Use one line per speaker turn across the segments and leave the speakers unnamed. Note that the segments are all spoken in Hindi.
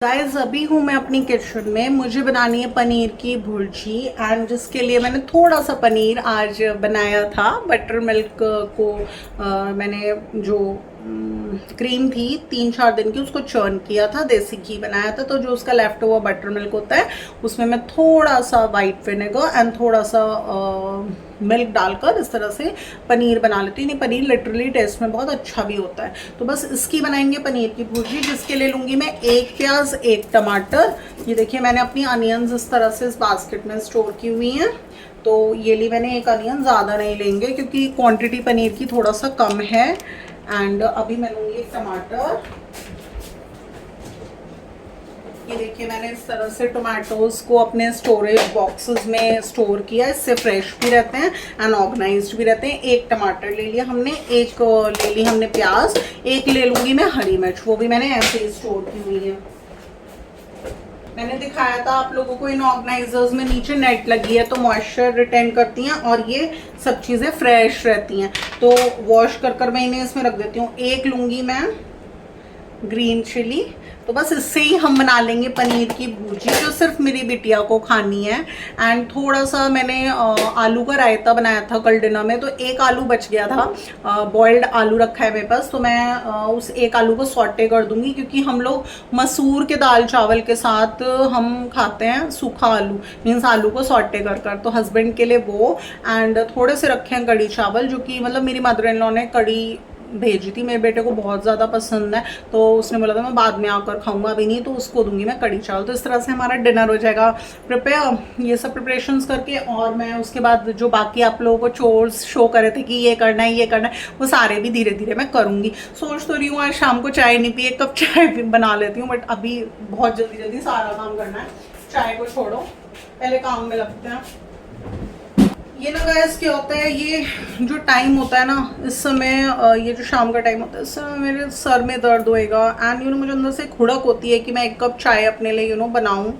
गाइस अभी हूँ मैं अपनी किचन में। मुझे बनानी है पनीर की भुर्जी एंड जिसके लिए मैंने थोड़ा सा पनीर आज बनाया था। बटर मिल्क को मैंने जो क्रीम थी 3-4 दिन की उसको चर्न किया था, देसी घी बनाया था। तो जो उसका लेफ्ट ओवर बटर मिल्क होता है उसमें मैं थोड़ा सा वाइट विनेगर एंड थोड़ा सा मिल्क डालकर इस तरह से पनीर बना लेती हूँ। पनीर लिटरली टेस्ट में बहुत अच्छा भी होता है। तो बस इसकी बनाएंगे पनीर की भुर्जी, जिसके लिए लूँगी मैं 1 प्याज 1 टमाटर। ये देखिए मैंने अपनी अनियंस इस तरह से इस बास्केट में स्टोर की हुई हैं। तो ये ली मैंने 1 अनियन, ज़्यादा नहीं लेंगे क्योंकि क्वांटिटी पनीर की थोड़ा सा कम है। एंड अभी मैं लूँगी 1 टमाटर। ये देखिए मैंने इस तरह से टोमेटोज़ को अपने स्टोरेज बॉक्सेस में स्टोर किया। इससे फ्रेश भी रहते हैं एंड ऑर्गेनाइज्ड भी रहते हैं। 1 टमाटर ले लिया हमने, 1 ले ली हमने प्याज, 1 ले लूँगी मैं हरी मिर्च, वो भी मैंने ऐसे ही स्टोर की हुई है। मैंने दिखाया था आप लोगों को इन ऑर्गेनाइजर्स में नीचे नेट लगी है तो मॉइस्चर रिटेन करती हैं और ये सब चीज़ें फ्रेश रहती हैं। तो वॉश कर मैं इन्हें इसमें रख देती हूँ। 1 लूँगी मैं ग्रीन चिली। तो बस इससे ही हम बना लेंगे पनीर की भुर्जी जो सिर्फ मेरी बिटिया को खानी है। एंड थोड़ा सा मैंने आलू का रायता बनाया था कल डिनर में, तो 1 आलू बच गया था। बॉइल्ड आलू रखा है मेरे पास, तो मैं उस 1 आलू को सॉटे कर दूंगी क्योंकि हम लोग मसूर के दाल चावल के साथ हम खाते हैं सूखा आलू, मीन्स आलू को सॉटे कर। तो हस्बैंड के लिए वो एंड थोड़े से रखे हैं कड़ी चावल, जो कि मतलब मेरी मदर इन लॉ ने कड़ी भेजी थी। मेरे बेटे को बहुत ज़्यादा पसंद है तो उसने बोला था मैं बाद में आकर खाऊंगा, अभी नहीं, तो उसको दूंगी मैं कड़ी चावल। तो इस तरह से हमारा डिनर हो जाएगा प्रिपेयर, ये सब प्रिपरेशंस करके। और मैं उसके बाद जो बाकी आप लोगों को चोर्स शो करे थे कि ये करना है ये करना है, वो सारे भी धीरे धीरे मैं करूँगी। सोच तो रही हूँ आज शाम को चाय नहीं पी, 1 कप चाय भी बना लेती हूँ, बट अभी बहुत जल्दी जल्दी सारा काम करना है। चाय को छोड़ो, पहले काम में लगते हैं। ये ना गाइस क्या होता है, ये जो टाइम होता है ना इस समय, ये जो शाम का टाइम होता है इस समय मेरे सर में दर्द होएगा एंड मुझे अंदर से खुड़क होती है कि मैं 1 कप चाय अपने लिए बनाऊं।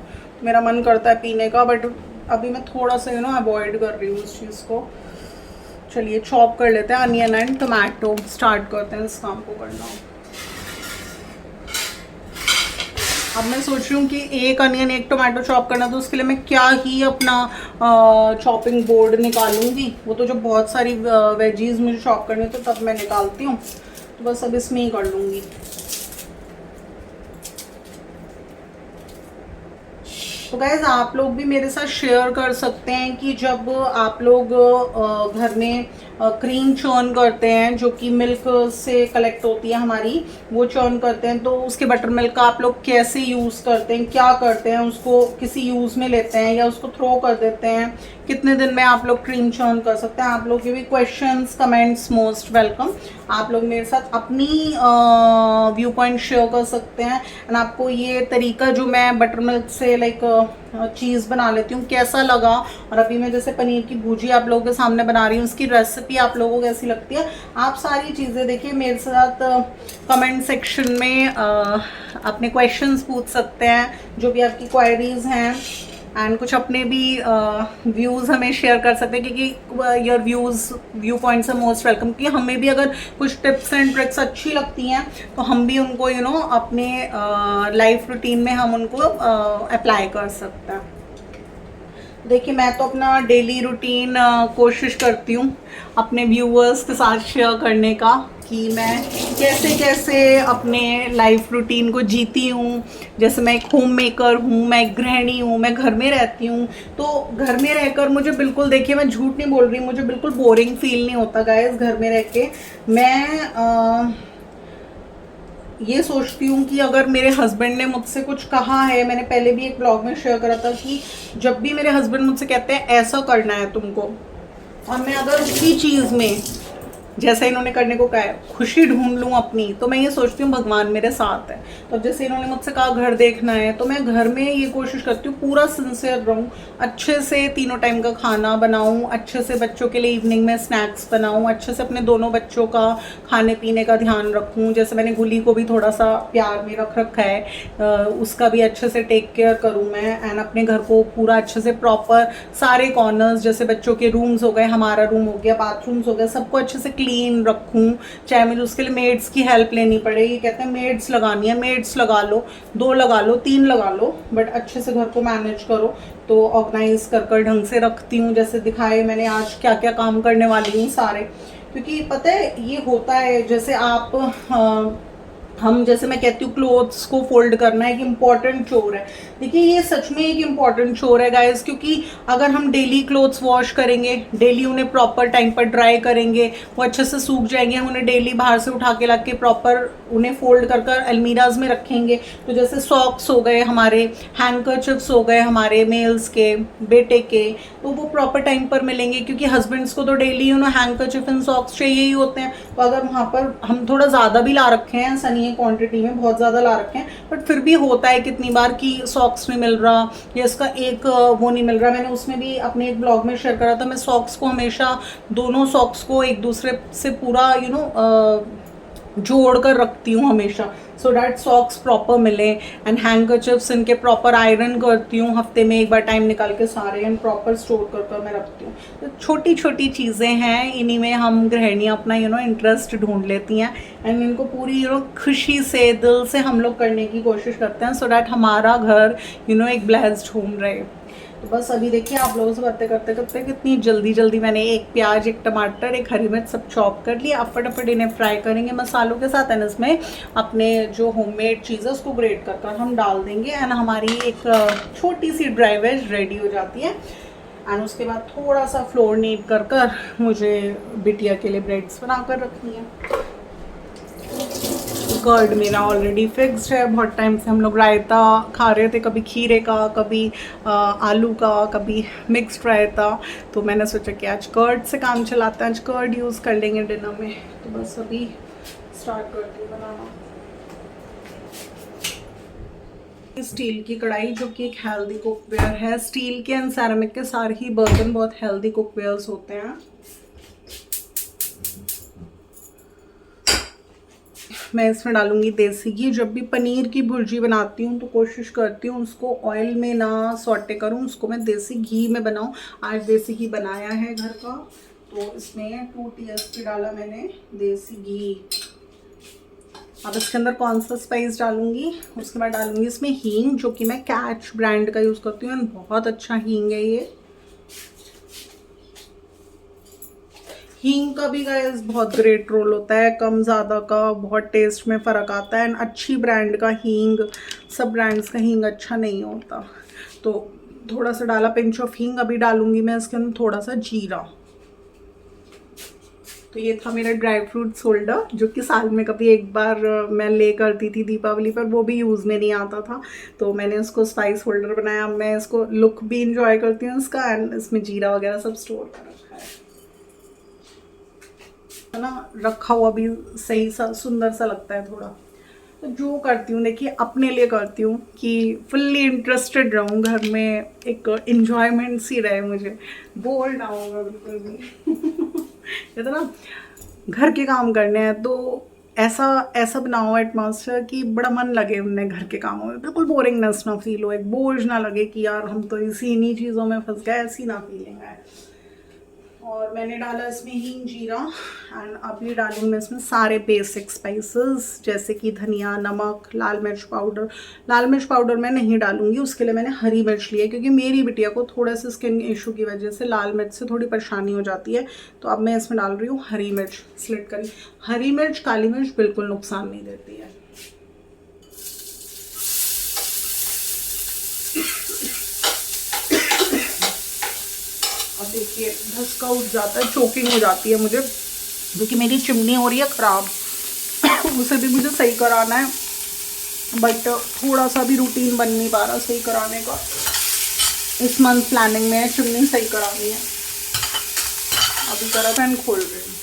मेरा मन करता है पीने का, बट अभी मैं थोड़ा सा अवॉइड कर रही हूँ उस चीज़ को। चलिए चॉप कर लेते हैं अनियन एंड टमाटो, स्टार्ट करते हैं इस काम को करना। अब मैं सोच रही हूँ कि 1 अनियन 1 टमाटो चॉप करना, तो उसके लिए मैं क्या ही अपना चॉपिंग बोर्ड निकालूंगी। वो तो जब बहुत सारी वेजीज मुझे चॉप करनी तो तब मैं निकालती हूँ, तो बस अब इसमें ही कर लूँगी। तो गाइज आप लोग भी मेरे साथ शेयर कर सकते हैं कि जब आप लोग घर में क्रीम चर्न करते हैं जो कि मिल्क से कलेक्ट होती है हमारी, वो चर्न करते हैं, तो उसके बटर मिल्क का आप लोग कैसे यूज़ करते हैं, क्या करते हैं, उसको किसी यूज़ में लेते हैं या उसको थ्रो कर देते हैं, कितने दिन में आप लोग क्रीम चर्न कर सकते हैं। आप लोग के भी क्वेश्चंस कमेंट्स मोस्ट वेलकम। आप लोग मेरे साथ अपनी व्यू पॉइंट शेयर कर सकते हैं एंड आपको ये तरीका जो मैं बटर मिल्क से चीज़ बना लेती हूँ कैसा लगा, और अभी मैं जैसे पनीर की भुर्जी आप लोगों के सामने बना रही हूँ उसकी रेसिपी आप लोगों को कैसी लगती है। आप सारी चीज़ें देखिए मेरे साथ कमेंट सेक्शन में अपने क्वेश्चंस पूछ सकते हैं, जो भी आपकी क्वेरीज हैं, एंड कुछ अपने भी व्यूज़ हमें शेयर कर सकते हैं क्योंकि your viewpoints are most welcome. कि हमें भी अगर कुछ टिप्स एंड ट्रिक्स अच्छी लगती हैं तो हम भी उनको अपने लाइफ रूटीन में हम उनको अप्लाई कर सकते हैं। देखिए मैं तो अपना डेली रूटीन कोशिश करती हूँ अपने व्यूअर्स के साथ शेयर करने का कि मैं कैसे कैसे अपने लाइफ रूटीन को जीती हूँ। जैसे मैं एक होम मेकर हूँ, मैं एक गृहिणी हूँ, मैं घर में रहती हूँ, तो घर में रहकर मुझे बिल्कुल, देखिए मैं झूठ नहीं बोल रही, मुझे बिल्कुल बोरिंग फील नहीं होता गाइस घर में रह के। मैं ये सोचती हूँ कि अगर मेरे हस्बैंड ने मुझसे कुछ कहा है, मैंने पहले भी एक ब्लॉग में शेयर करा था कि जब भी मेरे हस्बैंड मुझसे कहते हैं ऐसा करना है तुमको, और मैं अगर उसी चीज़ में जैसे इन्होंने करने को कहा है खुशी ढूंढ लूँ अपनी, तो मैं ये सोचती हूँ भगवान मेरे साथ है। तो जैसे इन्होंने मुझसे कहा घर देखना है, तो मैं घर में ये कोशिश करती हूँ पूरा सिंसियर रहूँ, अच्छे से 3 टाइम का खाना बनाऊँ, अच्छे से बच्चों के लिए इवनिंग में स्नैक्स बनाऊँ, अच्छे से अपने दोनों बच्चों का खाने पीने का ध्यान रखूँ। जैसे मैंने गुली को भी थोड़ा सा प्यार में रख रखा है, उसका भी अच्छे से टेक केयर करूँ मैं, एंड अपने घर को पूरा अच्छे से प्रॉपर सारे कॉर्नर्स, जैसे बच्चों के रूम्स हो गए, हमारा रूम हो गया, बाथरूम्स हो गए, सबको अच्छे से क्लीन रखूँ, चाहे मुझे उसके लिए मेड्स की हेल्प लेनी पड़े। ये कहते हैं मेड्स लगानी है, मेड्स लगा लो, 2 लगा लो, 3 लगा लो, बट अच्छे से घर को मैनेज करो। तो ऑर्गेनाइज कर ढंग से रखती हूँ, जैसे दिखाए मैंने आज क्या क्या काम करने वाली हूँ सारे। क्योंकि पता है ये होता है, जैसे आप हम जैसे मैं कहती हूँ क्लोथ्स को फोल्ड करना एक इम्पॉर्टेंट चोर है। देखिए ये सच में एक इम्पॉर्टेंट चोर है गाइस, क्योंकि अगर हम डेली क्लोथ्स वॉश करेंगे, डेली उन्हें प्रॉपर टाइम पर ड्राई करेंगे, वो अच्छे से सूख जाएंगे, हम उन्हें डेली बाहर से उठा के ला के प्रॉपर उन्हें फोल्ड कर कर अलमीराज में रखेंगे। तो जैसे सॉक्स हो गए हमारे, हैंडकरचिप्स हो गए हमारे मेल्स के, बेटे के, तो वो प्रॉपर टाइम पर मिलेंगे। क्योंकि हस्बैंड्स को तो डेली हैंडकरचिप एंड सॉक्स चाहिए ही होते हैं। तो अगर वहाँ पर हम थोड़ा ज़्यादा भी ला रखे हैं, ऐसा नहीं है क्वांटिटी में बहुत ज़्यादा ला रखे हैं, बट फिर भी होता है कितनी बार कि सॉक्स नहीं मिल रहा या इसका एक वो नहीं मिल रहा। मैंने उसमें भी अपने एक ब्लॉग में शेयर करा था, मैं सॉक्स को हमेशा, दोनों सॉक्स को एक दूसरे से पूरा जोड़ कर रखती हूँ हमेशा, सो डैट सॉक्स प्रॉपर मिले। एंड हैंडकरचिप्स इनके प्रॉपर आयरन करती हूँ हफ्ते में एक बार टाइम निकाल के सारे, एंड प्रॉपर स्टोर कर मैं रखती हूँ। तो छोटी छोटी चीज़ें हैं, इन्हीं में हम गृहिणियाँ अपना इंटरेस्ट ढूंढ लेती हैं, एंड इनको पूरी खुशी से दिल से हम लोग करने की कोशिश करते हैं, सो डैट हमारा घर एक ब्लेस्ड होम रहे। तो बस अभी देखिए आप लोगों से बातें करते करते कितनी जल्दी जल्दी मैंने एक प्याज, एक टमाटर, एक हरी मिर्च सब चॉप कर लिया। अब फटाफट इन्हें फ्राई करेंगे मसालों के साथ, एंड इसमें अपने जो होममेड चीज़ है उसको ग्रेट कर कर हम डाल देंगे, एंड हमारी एक छोटी सी ड्राई वेज रेडी हो जाती है। एंड उसके बाद थोड़ा सा फ्लोर नीट कर कर मुझे बिटिया के लिए ब्रेड्स बना कर रखनी है। कर्ड मेरा ऑलरेडी फिक्स्ड है, बहुत टाइम से हम लोग रायता खा रहे थे, कभी खीरे का, कभी आलू का, कभी मिक्स्ड रायता। तो मैंने सोचा कि आज कर्ड से काम चलाते हैं, आज कर्ड यूज़ कर लेंगे डिनर में। तो बस अभी स्टार्ट करती हूँ बनाना। स्टील की कढ़ाई जो कि एक हेल्दी कुकवेयर है, स्टील के एंड सेरेमिक के सारे ही बर्तन बहुत हेल्दी कुकवेयर्स होते हैं। मैं इसमें डालूंगी देसी घी। जब भी पनीर की भुर्जी बनाती हूँ तो कोशिश करती हूँ उसको ऑयल में ना सॉटे करूँ, उसको मैं देसी घी में बनाऊँ। आज देसी घी बनाया है घर का, तो इसमें 2 टीस्पून डाला मैंने देसी घी। अब इसके अंदर कौन सा स्पाइस डालूंगी, उसके बाद डालूंगी इसमें हींग, जो कि मैं कैच ब्रांड का यूज़ करती हूँ, बहुत अच्छा हींग है ये। हींग का भी गाइस बहुत ग्रेट रोल होता है, कम ज़्यादा का बहुत टेस्ट में फ़र्क आता है। एंड अच्छी ब्रांड का हींग, सब ब्रांड्स का हींग अच्छा नहीं होता। तो थोड़ा सा डाला पिंच ऑफ हींग। अभी डालूंगी मैं इसके अंदर थोड़ा सा जीरा। तो ये था मेरा ड्राई फ्रूट्स होल्डर, जो कि साल में कभी एक बार मैं ले करती थी दीपावली पर, वो भी यूज़ में नहीं आता था, तो मैंने उसको स्पाइस होल्डर बनाया। मैं इसको लुक भी इंजॉय करती हूँ इसका, एंड इसमें जीरा वगैरह सब स्टोर कर रखा है ना, रखा हुआ भी सही सा सुंदर सा लगता है थोड़ा। तो जो करती हूँ देखिए अपने लिए करती हूँ कि फुल्ली इंटरेस्टेड रहूँ घर में, एक इन्जॉयमेंट सी रहे, मुझे बोर ना होगा बिल्कुल भी। ये तो ना घर के काम करने हैं तो ऐसा बनाओ एटमॉस्फेयर कि बड़ा मन लगे उनने घर के कामों में, बिल्कुल बोरिंगनेस ना फील हो, एक बोझ ना लगे कि यार हम तो इन्हीं चीज़ों में फंस गए, ऐसी ना फीलिंग आए। और मैंने डाला इसमें हींग, जीरा, एंड अभी डालूंगी मैं इसमें सारे बेसिक स्पाइसेस, जैसे कि धनिया, नमक, लाल मिर्च पाउडर। लाल मिर्च पाउडर मैं नहीं डालूंगी, उसके लिए मैंने हरी मिर्च ली है, क्योंकि मेरी बिटिया को थोड़ा सा स्किन इशू की वजह से लाल मिर्च से थोड़ी परेशानी हो जाती है। तो अब मैं इसमें डाल रही हूँ हरी मिर्च स्लिट करी। हरी मिर्च, काली मिर्च बिल्कुल नुकसान नहीं देती है। देखिए धसका उठ जाता है, चोकिंग हो जाती है मुझे, क्योंकि मेरी चिमनी हो रही है ख़राब। उसे भी मुझे सही कराना है, बट थोड़ा सा भी रूटीन बन नहीं पा रहा सही कराने का। इस मंथ प्लानिंग में चिमनी सही करानी है। अभी करा फैन खोल रही हूँ।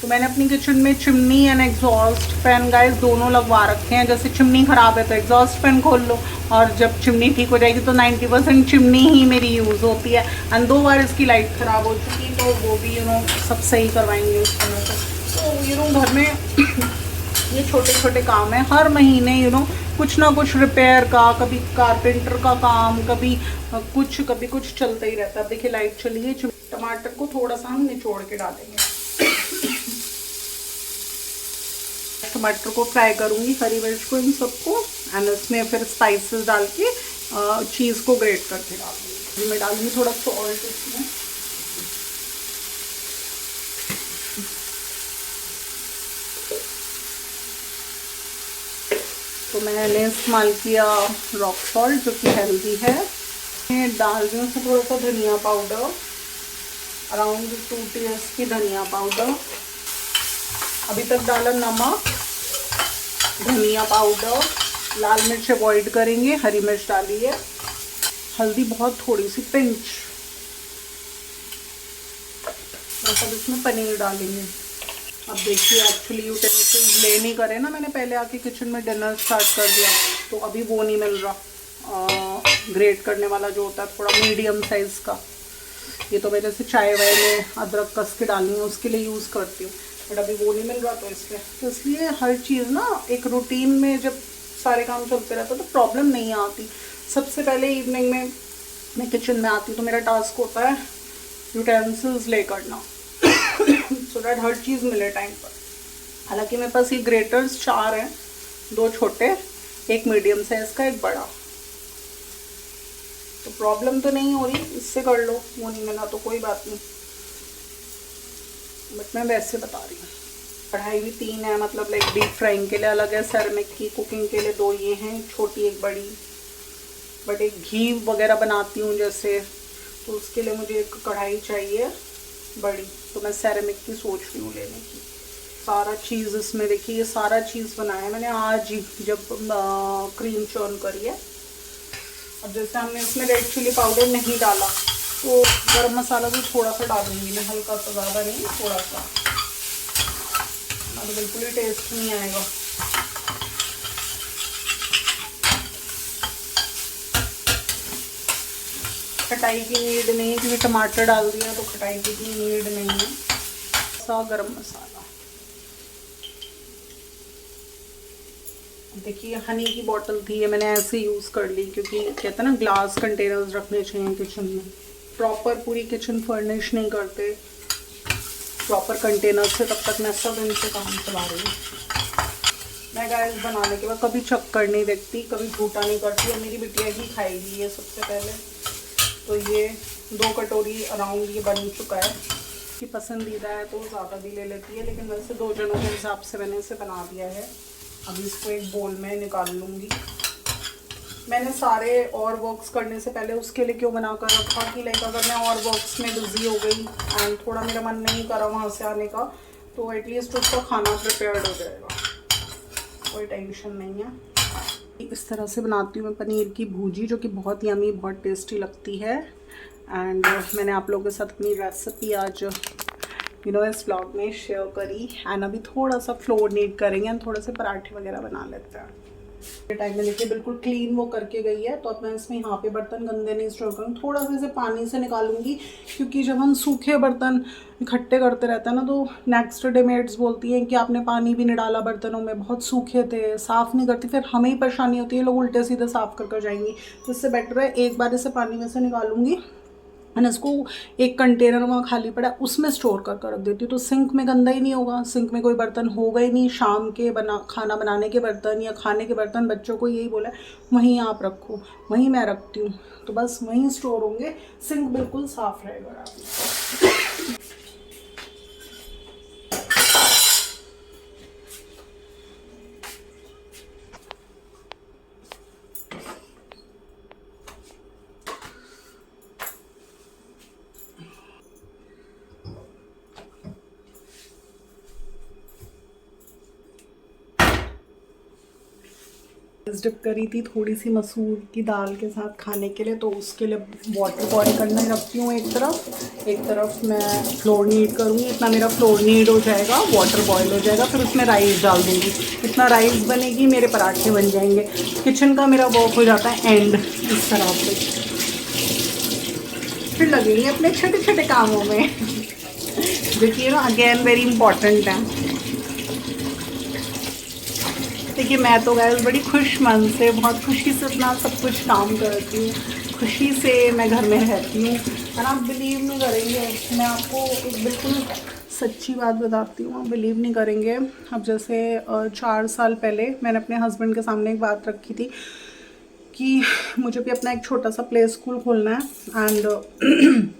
तो मैंने अपनी किचन में chimney and exhaust fan guys दोनों लगवा रखे हैं। जैसे चिमनी ख़राब है तो एग्जॉस्ट फैन खोल लो, और जब चिमनी ठीक हो जाएगी तो 90% चिमनी ही मेरी यूज़ होती है। एंड 2 बार इसकी लाइट ख़राब हो चुकी, तो वो भी सब सही करवाएंगे इस तरह से। तो घर में ये छोटे छोटे काम है, हर महीने कुछ ना कुछ रिपेयर का, कभी कारपेंटर का काम, कभी कुछ कभी कुछ चलता ही रहता है। अब देखिए लाइट चली है, टमाटर को थोड़ा सा हम निचोड़ के डालेंगे। टमाटर को फ्राई करूँगी, हरी मिर्च को, इन सबको, एंड इसमें फिर स्पाइसेस डाल के चीज़ को ग्रेट करके डालूंगी। मैं डालूंगी थोड़ा सॉल्ट इसमें, तो मैंने इस्तेमाल किया रॉक सॉल्ट जो कि हेल्दी है। मैं डाल रही हूँ उसमें थोड़ा सा धनिया पाउडर, अराउंड 2 टीस्पून धनिया पाउडर। अभी तक डाला नमक, धनिया पाउडर, लाल मिर्च अवॉइड करेंगे, हरी मिर्च डाली है, हल्दी बहुत थोड़ी सी, पिंच। बस अब इसमें पनीर डालेंगे। अब देखिए एक्चुअली यूटेंसिल्स ले नहीं करे ना, मैंने पहले आके किचन में डिनर स्टार्ट कर दिया, तो अभी वो नहीं मिल रहा ग्रेट करने वाला जो होता है थोड़ा मीडियम साइज़ का। ये तो मैं जैसे चाय वाय में अदरक कस के डालनी है उसके लिए यूज़ करती हूँ, बट अभी वो नहीं मिल रहा, तो इसलिए हर चीज़ ना एक रूटीन में जब सारे काम चलते रहते तो प्रॉब्लम नहीं आती। सबसे पहले इवनिंग में मैं किचन में आती हूँ तो मेरा टास्क होता है यूटेंसिल्स ले करना सो डैट हर चीज़ मिले टाइम पर। हालांकि मेरे पास ये ग्रेटर्स 4 हैं, 2 छोटे, एक मीडियम साइज़ का, एक बड़ा, तो प्रॉब्लम तो नहीं हो रही, इससे कर लो, वो नहीं मिला तो कोई बात नहीं, बट मैं वैसे बता रही हूँ। कढ़ाई भी 3 है, मतलब लाइक डीप फ्राइंग के लिए अलग है, सेरेमिक की, कुकिंग के लिए 2 ये हैं, एक छोटी एक बड़ी। बट एक घी वगैरह बनाती हूँ जैसे, तो उसके लिए मुझे एक कढ़ाई चाहिए बड़ी, तो मैं सेरेमिक की सोच रही हूँ लेने की। सारा चीज़ इसमें देखिए, ये सारा चीज़ बनाया मैंने आज ही जब क्रीम चर्न करी है। अब जैसे हमने इसमें रेड चिली पाउडर नहीं डाला तो गरम मसाला भी थोड़ा सा डालूंगी मैं, हल्का सा, ज़्यादा नहीं, थोड़ा सा, तो बिल्कुल ही टेस्ट नहीं आएगा। खटाई की नीड नहीं, क्योंकि टमाटर डाल दिया तो खटाई की भी नीड नहीं है। सा गरम मसाला, देखिए हनी की बोतल थी, ये मैंने ऐसे यूज़ कर ली, क्योंकि कहते हैं ना ग्लास कंटेनर्स रखने चाहिए किचन में। प्रॉपर पूरी किचन फर्निश नहीं करते प्रॉपर कंटेनर से, तब तक मैं सब इनसे काम चला रही हूँ। मैं गैस बनाने के बाद कभी चक्कर नहीं देखती, कभी झूठा नहीं करती, और मेरी बिटिया ही खाएगी ये सबसे पहले। तो ये 2 कटोरी अराउंड ये बन चुका है। कि पसंदीदा है तो ज़्यादा भी ले लेती है, लेकिन वैसे 2 जनों के हिसाब से मैंने इसे बना दिया है। अब इसको एक बोल में निकाल लूँगी। मैंने सारे और वर्क्स करने से पहले उसके लिए क्यों बना कर रखा कि लाइक अगर मैं और वर्क्स में बिज़ी हो गई एंड थोड़ा मेरा मन नहीं करा वहाँ से आने का, तो एटलीस्ट उसका खाना प्रिपेयर्ड हो जाएगा, कोई टेंशन नहीं है। इस तरह से बनाती हूँ मैं पनीर की भुर्जी, जो कि बहुत यमी, बहुत टेस्टी लगती है। एंड मैंने आप लोगों के साथ अपनी रेसिपी आज इस व्लॉग में शेयर करी। एंड अभी थोड़ा सा फ्लोर नीड करेंगे एंड थोड़े से पराठे वगैरह बना लेते हैं। टाइम में देखिए बिल्कुल क्लीन वो करके गई है, तो अब मैं इसमें यहाँ पे बर्तन गंदे नहीं स्टोर करूँगी, थोड़ा सा इसे पानी से निकालूंगी, क्योंकि जब हम सूखे बर्तन इकट्ठे करते रहते हैं ना, तो नेक्स्ट डे मेड्स बोलती हैं कि आपने पानी भी नहीं डाला बर्तनों में, बहुत सूखे थे, साफ़ नहीं करती, फिर हमें ही परेशानी होती है, लोग उल्टे सीधे साफ़ कर जाएंगी। तो इससे बेटर है एक बार इसे पानी में से निकालूंगी एंड इसको एक कंटेनर वहाँ खाली पड़ा उसमें स्टोर कर रख देती हूँ, तो सिंक में गंदा ही नहीं होगा, सिंक में कोई बर्तन होगा ही नहीं। शाम के खाना बनाने के बर्तन या खाने के बर्तन, बच्चों को यही बोला वहीं आप रखो, वहीं मैं रखती हूँ, तो बस वहीं स्टोर होंगे, सिंक बिल्कुल साफ़ रहेगा। डिप करी थी थोड़ी सी मसूर की दाल के साथ खाने के लिए, तो उसके लिए वाटर बॉईल करने रखती हूँ एक तरफ मैं फ्लोर नीड करूँगी। इतना मेरा फ्लोर नीड हो जाएगा, वाटर बॉईल हो जाएगा, फिर उसमें राइस डाल दूँगी। इतना राइस बनेगी, मेरे पराठे बन जाएंगे। किचन का मेरा वर्क हो जाता है एंड इस तरह से, फिर लगेंगे अपने छोटे छोटे कामों में जो कि ना अगेन वेरी इंपॉर्टेंट है। देखिए मैं तो गैस बड़ी खुश मन से, बहुत खुशी से अपना सब कुछ काम करती हूँ। खुशी से मैं घर में रहती हूँ। और आप बिलीव नहीं करेंगे, मैं आपको एक बिल्कुल सच्ची बात बताती हूँ, आप बिलीव नहीं करेंगे। अब जैसे 4 साल पहले मैंने अपने हस्बैंड के सामने एक बात रखी थी कि मुझे भी अपना एक छोटा सा प्ले स्कूल खोलना है एंड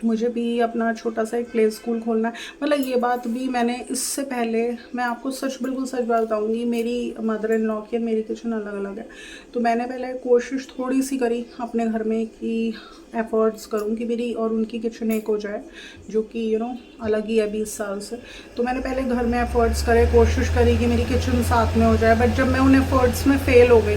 मुझे भी अपना छोटा सा एक प्ले स्कूल खोलना है। मतलब ये बात भी मैंने इससे पहले, मैं आपको सच बिल्कुल सच बात बताऊँगी, मेरी मदर इन लॉ की और मेरी किचन अलग अलग है। तो मैंने पहले कोशिश थोड़ी सी करी अपने घर में कि एफर्ट्स करूँ कि मेरी और उनकी किचन एक हो जाए, जो कि अलग ही है 20 साल से। तो मैंने पहले घर में एफर्ट्स करे, कोशिश करी कि मेरी किचन साथ में हो जाए। बट जब मैं उन एफर्ट्स में फ़ेल हो गई,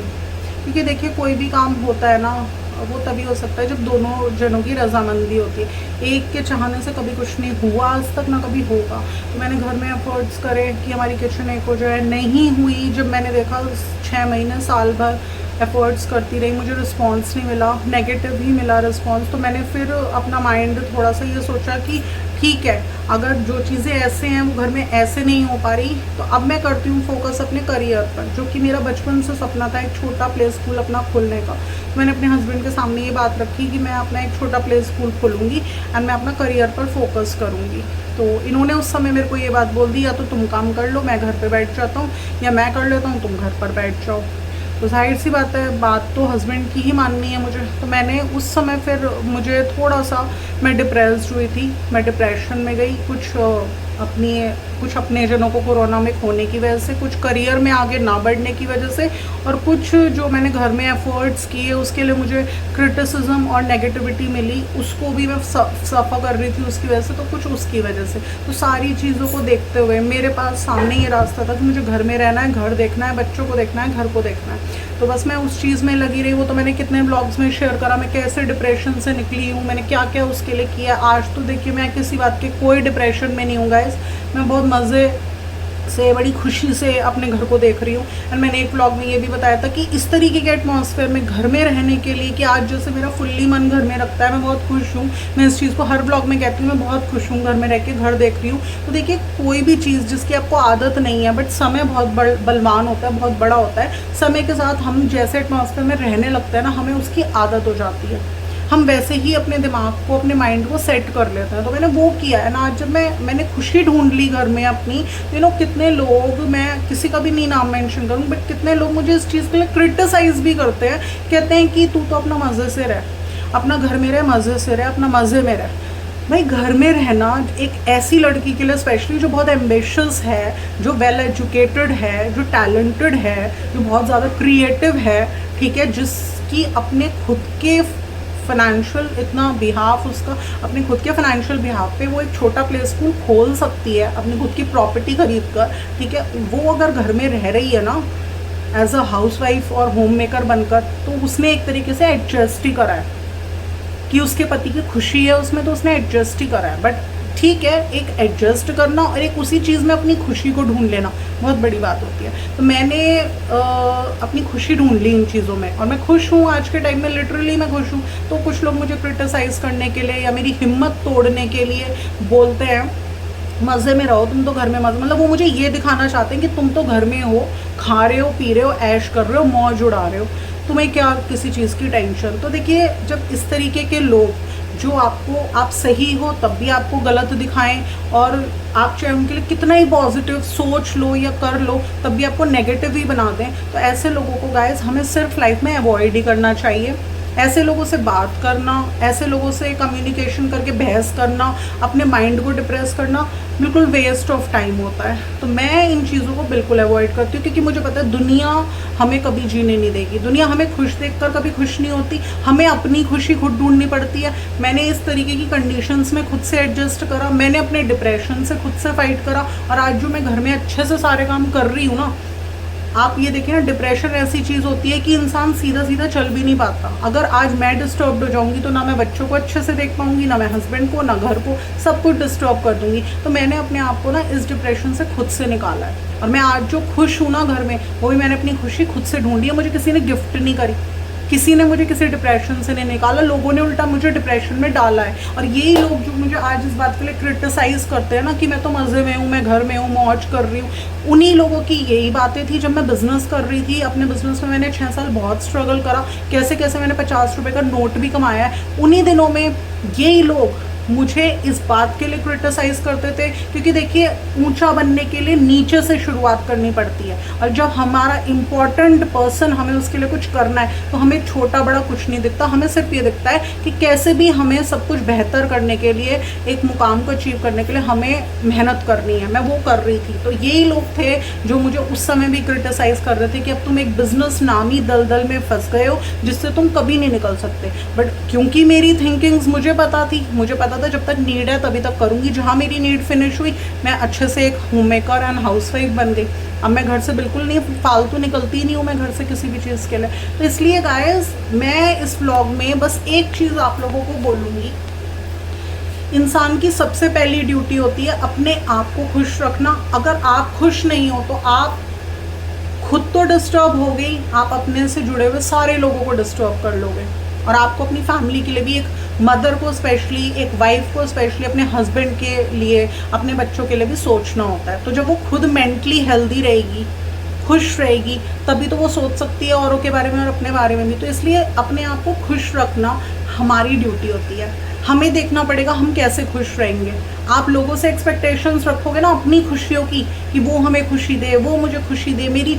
क्योंकि देखिए कोई भी काम होता है ना, वो तभी हो सकता है जब दोनों जनों की रजामंदी होती है। एक के चाहने से कभी कुछ नहीं हुआ आज तक, ना कभी होगा। तो मैंने घर में एफर्ट्स करे कि हमारी किचन एक हो जाए, नहीं हुई। जब मैंने देखा 6 महीने साल भर एफर्ट्स करती रही, मुझे रिस्पांस नहीं मिला, नेगेटिव ही मिला रिस्पांस। तो मैंने फिर अपना माइंड थोड़ा सा ये सोचा कि ठीक है, अगर जो चीज़ें ऐसे हैं वो घर में ऐसे नहीं हो पा रही, तो अब मैं करती हूँ फोकस अपने करियर पर, जो कि मेरा बचपन से सपना था, एक छोटा प्ले स्कूल अपना खोलने का। तो मैंने अपने हस्बैंड के सामने ये बात रखी कि मैं अपना एक छोटा प्ले स्कूल खोलूँगी एंड मैं अपना करियर पर फोकस करूँगी। तो इन्होंने उस समय मेरे को ये बात बोल दी, या तो तुम काम कर लो, मैं घर पर बैठ जाता हूँ, या मैं कर लेता हूँ, तुम घर पर बैठ जाओ। तो जाहिर सी बात है, बात तो हस्बैंड की ही माननी है मुझे। तो मैंने उस समय फिर मुझे थोड़ा सा, मैं डिप्रेस्ड हुई थी, मैं डिप्रेशन में गई, कुछ अपने जनों को कोरोना में खोने की वजह से, कुछ करियर में आगे ना बढ़ने की वजह से, और कुछ जो मैंने घर में एफर्ट्स किए उसके लिए मुझे क्रिटिसिज्म और नेगेटिविटी मिली, उसको भी मैं सफ़र कर रही थी उसकी वजह से, तो कुछ उसकी वजह से। तो सारी चीज़ों को देखते हुए मेरे पास सामने ये रास्ता था कि मुझे घर में रहना है, घर देखना है, बच्चों को देखना है, घर को देखना है। तो बस मैं उस चीज़ में लगी रही। वो तो मैंने कितने ब्लॉग्स में शेयर करा, मैं कैसे डिप्रेशन से निकली हूँ, मैंने क्या क्या उसके लिए किया। आज तो देखिए मैं किसी बात के कोई डिप्रेशन में नहीं हूँ गाइस, मैं बहुत मज़े से, बड़ी खुशी से अपने घर को देख रही हूँ। एंड मैंने एक व्लॉग में ये भी बताया था कि इस तरीके के एटमॉस्फेयर में घर में रहने के लिए, कि आज जैसे मेरा फुल्ली मन घर में रखता है, मैं बहुत खुश हूँ। मैं इस चीज़ को हर व्लॉग में कहती हूँ, मैं बहुत खुश हूँ घर में रह के, घर देख रही हूँ। तो देखिए कोई भी चीज़ जिसकी आपको आदत नहीं है, बट समय बहुत बलवान होता है, बहुत बड़ा होता है। समय के साथ हम जैसे एटमॉस्फेयर में रहने लगते हैं ना, हमें उसकी आदत हो जाती है, हम वैसे ही अपने दिमाग को, अपने माइंड को सेट कर लेते हैं। तो मैंने वो किया है ना। आज जब मैंने खुशी ढूंढ ली घर में अपनी, कितने लोग, मैं किसी का भी नहीं नाम मेंशन करूँ, बट कितने लोग मुझे इस चीज़ के लिए क्रिटिसाइज़ भी करते हैं, कहते हैं कि तू तो अपना मज़े से रह, अपना घर में रह, मज़े से रह, अपना मज़े में रह। भाई घर में रहना एक ऐसी लड़की के लिए स्पेशली जो बहुत एम्बिशियस है, जो वेल एजुकेटेड है, जो टैलेंटेड है, जो बहुत ज़्यादा क्रिएटिव है, ठीक है, जिसकी अपने खुद के फाइनेंशियल इतना बिहाफ, उसका अपने खुद के फाइनेंशियल बिहाफ पे वो एक छोटा प्ले स्कूल खोल सकती है अपनी खुद की प्रॉपर्टी खरीद कर, ठीक है। वो अगर घर में रह रही है ना एज अ हाउसवाइफ और होम मेकर बनकर, तो उसने एक तरीके से एडजस्ट ही करा है कि उसके पति की खुशी है उसमें, तो उसने एडजस्ट ही करा है। बट ठीक है, एक एडजस्ट करना और एक उसी चीज़ में अपनी खुशी को ढूंढ लेना बहुत बड़ी बात होती है। तो मैंने अपनी खुशी ढूंढ ली इन चीज़ों में, और मैं खुश हूँ आज के टाइम में, लिटरली मैं खुश हूँ। तो कुछ लोग मुझे क्रिटिसाइज़ करने के लिए या मेरी हिम्मत तोड़ने के लिए बोलते हैं मज़े में रहो, तुम तो घर में मज़े, मतलब वो मुझे ये दिखाना चाहते हैं कि तुम तो घर में हो, खा रहे हो, पी रहे हो, ऐश कर रहे हो, मौज उड़ा रहे हो, तुम्हें क्या किसी चीज़ की टेंशन। तो देखिए जब इस तरीके के लोग जो आपको, आप सही हो तब भी आपको गलत दिखाएं, और आप चाहे उनके लिए कितना ही पॉजिटिव सोच लो या कर लो तब भी आपको नेगेटिव ही बना दें, तो ऐसे लोगों को गाइस हमें सिर्फ लाइफ में अवॉइड ही करना चाहिए। ऐसे लोगों से बात करना, ऐसे लोगों से कम्युनिकेशन करके बहस करना, अपने माइंड को डिप्रेस करना बिल्कुल वेस्ट ऑफ टाइम होता है। तो मैं इन चीज़ों को बिल्कुल अवॉइड करती हूँ, क्योंकि मुझे पता है दुनिया हमें कभी जीने नहीं देगी, दुनिया हमें खुश देखकर कभी खुश नहीं होती, हमें अपनी खुशी खुद ढूंढनी पड़ती है। मैंने इस तरीके की कंडीशंस में खुद से एडजस्ट करा, मैंने अपने डिप्रेशन से खुद से फाइट करा, और आज जो मैं घर में अच्छे से सारे काम कर रही हूँ ना, आप ये देखिए ना, डिप्रेशन ऐसी चीज़ होती है कि इंसान सीधा सीधा चल भी नहीं पाता। अगर आज मैं डिस्टर्ब हो जाऊंगी तो ना मैं बच्चों को अच्छे से देख पाऊंगी, ना मैं हस्बैंड को, ना घर को, सब कुछ डिस्टर्ब कर दूंगी। तो मैंने अपने आप को ना इस डिप्रेशन से खुद से निकाला है, और मैं आज जो खुश हूँ ना घर में, वो भी मैंने अपनी खुशी खुद से ढूंढी है, मुझे किसी ने गिफ्ट नहीं करी, किसी ने मुझे किसी डिप्रेशन से नहीं निकाला, लोगों ने उल्टा मुझे डिप्रेशन में डाला है। और यही लोग जो मुझे आज इस बात के लिए क्रिटिसाइज़ करते हैं ना कि मैं तो मज़े में हूँ, मैं घर में हूँ, मौज कर रही हूँ, उन्हीं लोगों की यही बातें थी। जब मैं बिज़नेस कर रही थी, अपने बिज़नेस में मैंने 6 साल बहुत स्ट्रगल करा, कैसे कैसे मैंने 50 रुपये का नोट भी कमाया है। उन्हीं दिनों में यही लोग मुझे इस बात के लिए क्रिटिसाइज़ करते थे, क्योंकि देखिए ऊंचा बनने के लिए नीचे से शुरुआत करनी पड़ती है। और जब हमारा इम्पॉर्टेंट पर्सन, हमें उसके लिए कुछ करना है, तो हमें छोटा बड़ा कुछ नहीं दिखता, हमें सिर्फ ये दिखता है कि कैसे भी हमें सब कुछ बेहतर करने के लिए, एक मुकाम को अचीव करने के लिए हमें मेहनत करनी है। मैं वो कर रही थी। तो यही लोग थे जो मुझे उस समय भी क्रिटिसाइज़ कर रहे थे कि अब तुम एक बिजनेस नामी दलदल में फंस गए हो जिससे तुम कभी नहीं निकल सकते। बट क्योंकि मेरी थिंकिंग्स मुझे पता थी, मुझे पता था जब तक नीड है तभी तक करूँगी। जहाँ मेरी नीड फिनिश हुई, मैं अच्छे से एक होम मेकर एंड हाउसवाइफ बन गई। अब मैं घर से बिल्कुल नहीं फालतू निकलती नहीं हूँ मैं घर से किसी भी चीज़ के लिए। तो इसलिए गाइस, मैं इस व्लॉग में बस एक चीज़ आप लोगों को बोलूँगी, इंसान की सबसे पहली ड्यूटी होती है अपने आप को खुश रखना। अगर आप खुश नहीं हो तो आप खुद तो डिस्टर्ब हो गई, आप अपने से जुड़े हुए सारे लोगों को डिस्टर्ब कर लोगे। और आपको अपनी फैमिली के लिए भी, एक मदर को स्पेशली, एक वाइफ को स्पेशली, अपने हस्बैंड के लिए, अपने बच्चों के लिए भी सोचना होता है। तो जब वो खुद मेंटली हेल्दी रहेगी, खुश रहेगी, तभी तो वो सोच सकती है औरों के बारे में और अपने बारे में भी। तो इसलिए अपने आप को खुश रखना हमारी ड्यूटी होती है। हमें देखना पड़ेगा हम कैसे खुश रहेंगे। आप लोगों से एक्सपेक्टेशंस रखोगे ना अपनी खुशियों की, कि वो हमें खुशी दे, वो मुझे खुशी दे, मेरी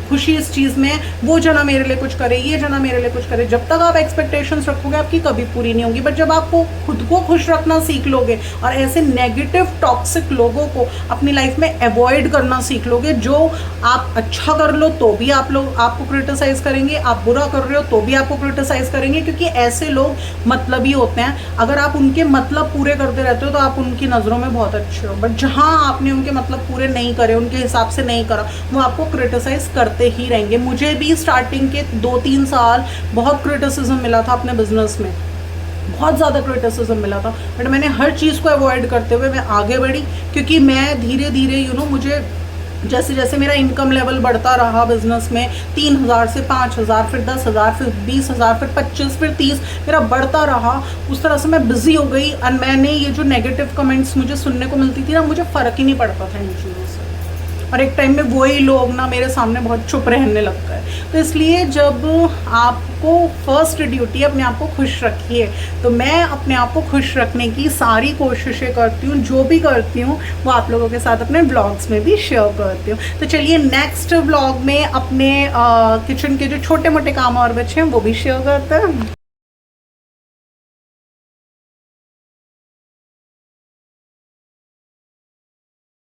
खुशी इस चीज़ में, वो जना मेरे लिए कुछ करे, ये जना मेरे लिए कुछ करे। जब तक आप एक्सपेक्टेशंस रखोगे आपकी कभी पूरी नहीं होगी। बट जब आपको खुद को खुश रखना सीख लोगे और ऐसे नेगेटिव टॉक्सिक लोगों को अपनी लाइफ में अवॉइड करना सीख लोगे, जो आप अच्छा कर लो तो भी आप लोग आपको क्रिटिसाइज़ करेंगे, आप बुरा कर रहे हो तो भी आपको क्रिटिसाइज़ करेंगे, क्योंकि ऐसे लोग मतलबी होते हैं। अगर आप उनके मतलब पूरे करते रहते हो तो आप उनकी नज़रों में बहुत अच्छे हो। बट जहाँ आपने उनके मतलब पूरे नहीं करे, उनके हिसाब से नहीं करा, वो आपको क्रिटिसाइज़ करते ही रहेंगे। मुझे भी स्टार्टिंग के 2-3 साल बहुत क्रिटिसिज्म मिला था अपने बिजनेस में, बहुत ज़्यादा क्रिटिसिज्म मिला था। बट मैंने हर चीज़ को अवॉइड करते हुए मैं आगे बढ़ी, क्योंकि मैं धीरे धीरे मुझे जैसे जैसे मेरा इनकम लेवल बढ़ता रहा बिजनेस में, 3,000 से 5,000, फिर 10,000, फिर 20,000, फिर 25, फिर 30, मेरा बढ़ता रहा। उस तरह से मैं बिजी हो गई। और मैंने ये जो नेगेटिव कमेंट्स मुझे सुनने को मिलती थी ना, मुझे फ़र्क ही नहीं पड़ता था इन चीज़ों से। और एक टाइम में वही लोग ना मेरे सामने बहुत चुप रहने लग गए। तो इसलिए जब आपको फर्स्ट ड्यूटी अपने आप को खुश रखिए। तो मैं अपने आप को खुश रखने की सारी कोशिशें करती हूँ, जो भी करती हूँ वो आप लोगों के साथ अपने ब्लॉग्स में भी शेयर करती हूँ। तो चलिए नेक्स्ट ब्लॉग में अपने किचन के जो छोटे मोटे काम और बचे हैं वो भी शेयर करते हैं।